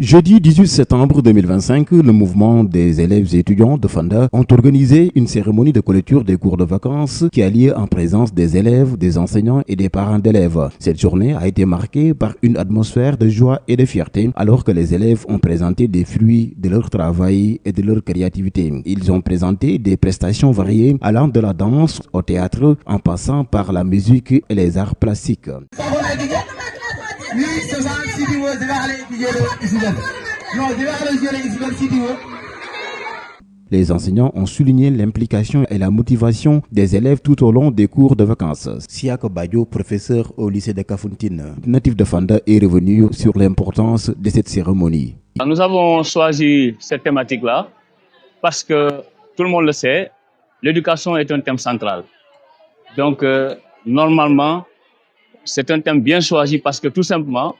Jeudi 18 septembre 2025, le mouvement des élèves et étudiants de Fanda ont organisé une cérémonie de clôture des cours de vacances qui a lieu en présence des élèves, des enseignants et des parents d'élèves. Cette journée a été marquée par une atmosphère de joie et de fierté alors que les élèves ont présenté des fruits de leur travail et de leur créativité. Ils ont présenté des prestations variées allant de la danse au théâtre en passant par la musique et les arts plastiques. Les enseignants ont souligné l'implication et la motivation des élèves tout au long des cours de vacances. Siaka Badio, professeur au lycée de Kafountine, natif de Fanda, est revenu sur l'importance de cette cérémonie. Nous avons choisi cette thématique-là parce que, tout le monde le sait, l'éducation est un thème central. Donc, normalement, c'est un thème bien choisi parce que tout simplement,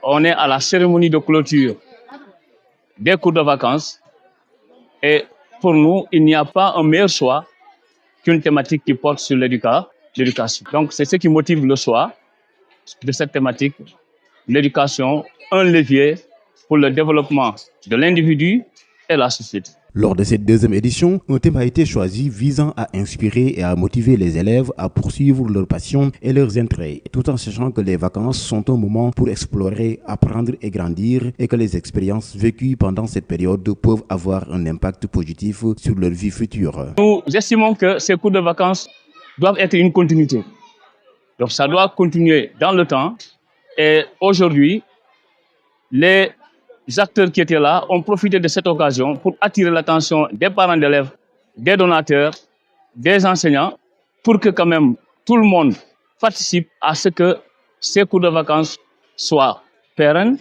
on est à la cérémonie de clôture des cours de vacances et pour nous, il n'y a pas un meilleur choix qu'une thématique qui porte sur l'éducation. Donc, c'est ce qui motive le choix de cette thématique, l'éducation, un levier pour le développement de l'individu et la société. Lors de cette deuxième édition, un thème a été choisi visant à inspirer et à motiver les élèves à poursuivre leurs passions et leurs intérêts, tout en sachant que les vacances sont un moment pour explorer, apprendre et grandir et que les expériences vécues pendant cette période peuvent avoir un impact positif sur leur vie future. Nous estimons que ces cours de vacances doivent être une continuité. Donc ça doit continuer dans le temps et aujourd'hui, les acteurs qui étaient là ont profité de cette occasion pour attirer l'attention des parents d'élèves, des donateurs, des enseignants, pour que quand même tout le monde participe à ce que ces cours de vacances soient pérennes,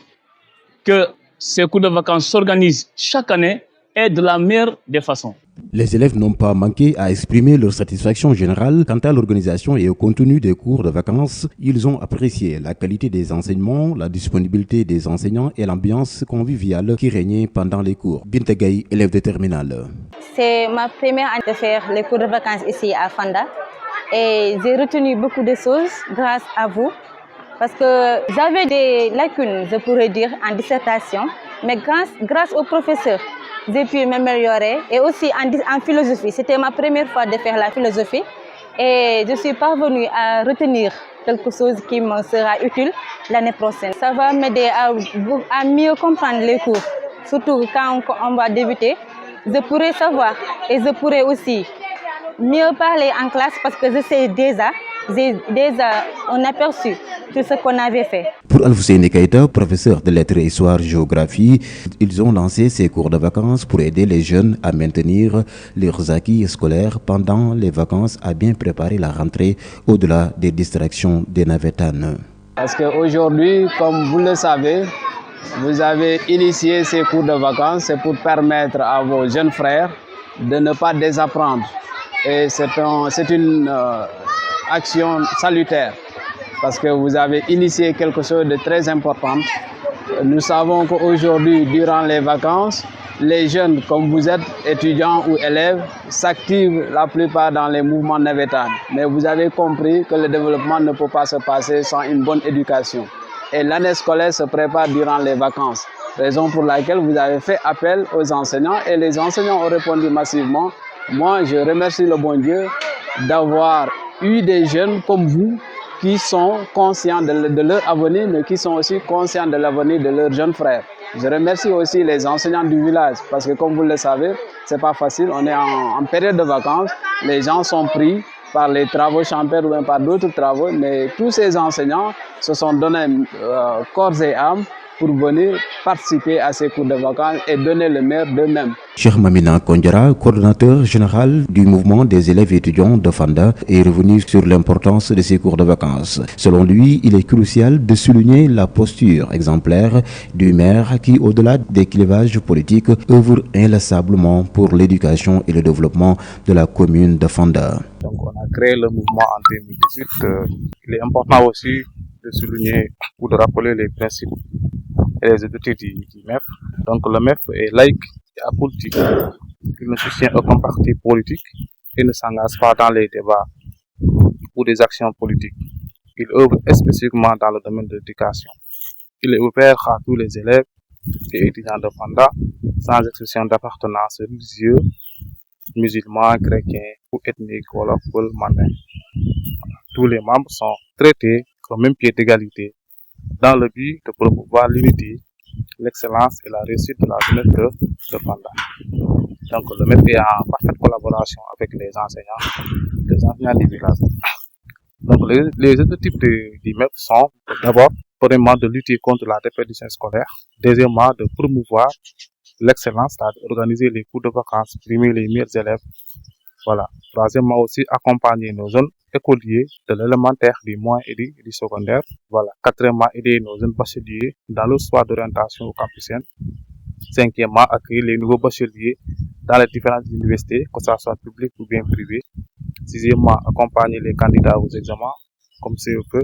que ces cours de vacances s'organisent chaque année et de la meilleure des façons. Les élèves n'ont pas manqué à exprimer leur satisfaction générale quant à l'organisation et au contenu des cours de vacances. Ils ont apprécié la qualité des enseignements, la disponibilité des enseignants et l'ambiance conviviale qui régnait pendant les cours. Bintagay, élève de terminale. C'est ma première année de faire les cours de vacances ici à Fanda et j'ai retenu beaucoup de choses grâce à vous parce que j'avais des lacunes, je pourrais dire, en dissertation, mais grâce aux professeurs, j'ai pu m'améliorer et aussi en philosophie. C'était ma première fois de faire la philosophie et je suis parvenue à retenir quelque chose qui me sera utile l'année prochaine. Ça va m'aider à mieux comprendre les cours, surtout quand on va débuter. Je pourrai savoir et je pourrai aussi mieux parler en classe parce que j'ai déjà un aperçu de ce qu'on avait fait. Pour Alfousseni Keïta, professeur de lettres et histoire-géographie, ils ont lancé ces cours de vacances pour aider les jeunes à maintenir leurs acquis scolaires pendant les vacances, à bien préparer la rentrée au-delà des distractions des navétanes. Parce qu'aujourd'hui, comme vous le savez, vous avez initié ces cours de vacances, c'est pour permettre à vos jeunes frères de ne pas désapprendre. Et c'est une action salutaire parce que vous avez initié quelque chose de très important. Nous savons qu'aujourd'hui, durant les vacances, les jeunes, comme vous êtes étudiants ou élèves, s'activent la plupart dans les mouvements navétanes. Mais vous avez compris que le développement ne peut pas se passer sans une bonne éducation. Et l'année scolaire se prépare durant les vacances. Raison pour laquelle vous avez fait appel aux enseignants et les enseignants ont répondu massivement. Moi, je remercie le bon Dieu d'avoir eu des jeunes comme vous qui sont conscients de leur avenir, mais qui sont aussi conscients de l'avenir de leurs jeunes frères. Je remercie aussi les enseignants du village, parce que comme vous le savez, c'est pas facile. On est en période de vacances, les gens sont pris par les travaux champêtres ou même par d'autres travaux, mais tous ces enseignants se sont donnés corps et âme pour venir participer à ces cours de vacances et donner le meilleur d'eux-mêmes. Cheikh Mamina Kondjara, coordonnateur général du mouvement des élèves et étudiants de Fanda, est revenu sur l'importance de ces cours de vacances. Selon lui, il est crucial de souligner la posture exemplaire du maire qui, au-delà des clivages politiques, œuvre inlassablement pour l'éducation et le développement de la commune de Fanda. Donc on a créé le mouvement en 2018. Il est important aussi de souligner ou de rappeler les principes et les objectifs du MEF. Donc le MEF est laïque et apolitique. Il ne soutient aucun parti politique et ne s'engage pas dans les débats ou des actions politiques. Il œuvre spécifiquement dans le domaine de l'éducation. Il est ouvert à tous les élèves et étudiants de Fanda, sans exception d'appartenance religieuse, musulmans, chrétiens ou ethniques, wolof, peul, mandin. Tous les membres sont traités au même pied d'égalité dans le but de promouvoir l'unité, l'excellence et la réussite de la jeunesse de Fanda. Donc le MEF est en parfaite collaboration avec les enseignants du village. Donc les objectifs du MEF sont d'abord, premièrement, de lutter contre la déperdition scolaire, deuxièmement, de promouvoir l'excellence, c'est-à-dire organiser les cours de vacances, primer les meilleurs élèves. Voilà. Troisièmement aussi, accompagner nos jeunes écoliers de l'élémentaire, du moyen et du secondaire. Voilà. Quatrièmement, aider nos jeunes bacheliers dans leur choix d'orientation au campusien. Cinquièmement, accueillir les nouveaux bacheliers dans les différentes universités, que ce soit publiques ou bien privées. Sixièmement, accompagner les candidats aux examens comme CEP,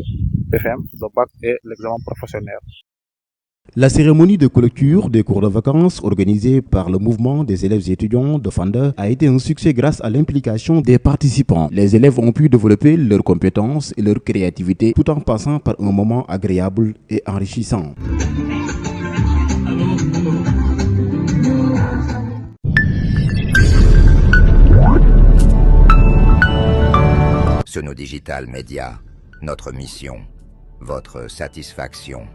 BFM, le bac et l'examen professionnel. La cérémonie de clôture des cours de vacances organisée par le mouvement des élèves et étudiants de Fanda a été un succès grâce à l'implication des participants. Les élèves ont pu développer leurs compétences et leur créativité tout en passant par un moment agréable et enrichissant. Sono Digital Media, notre mission, votre satisfaction.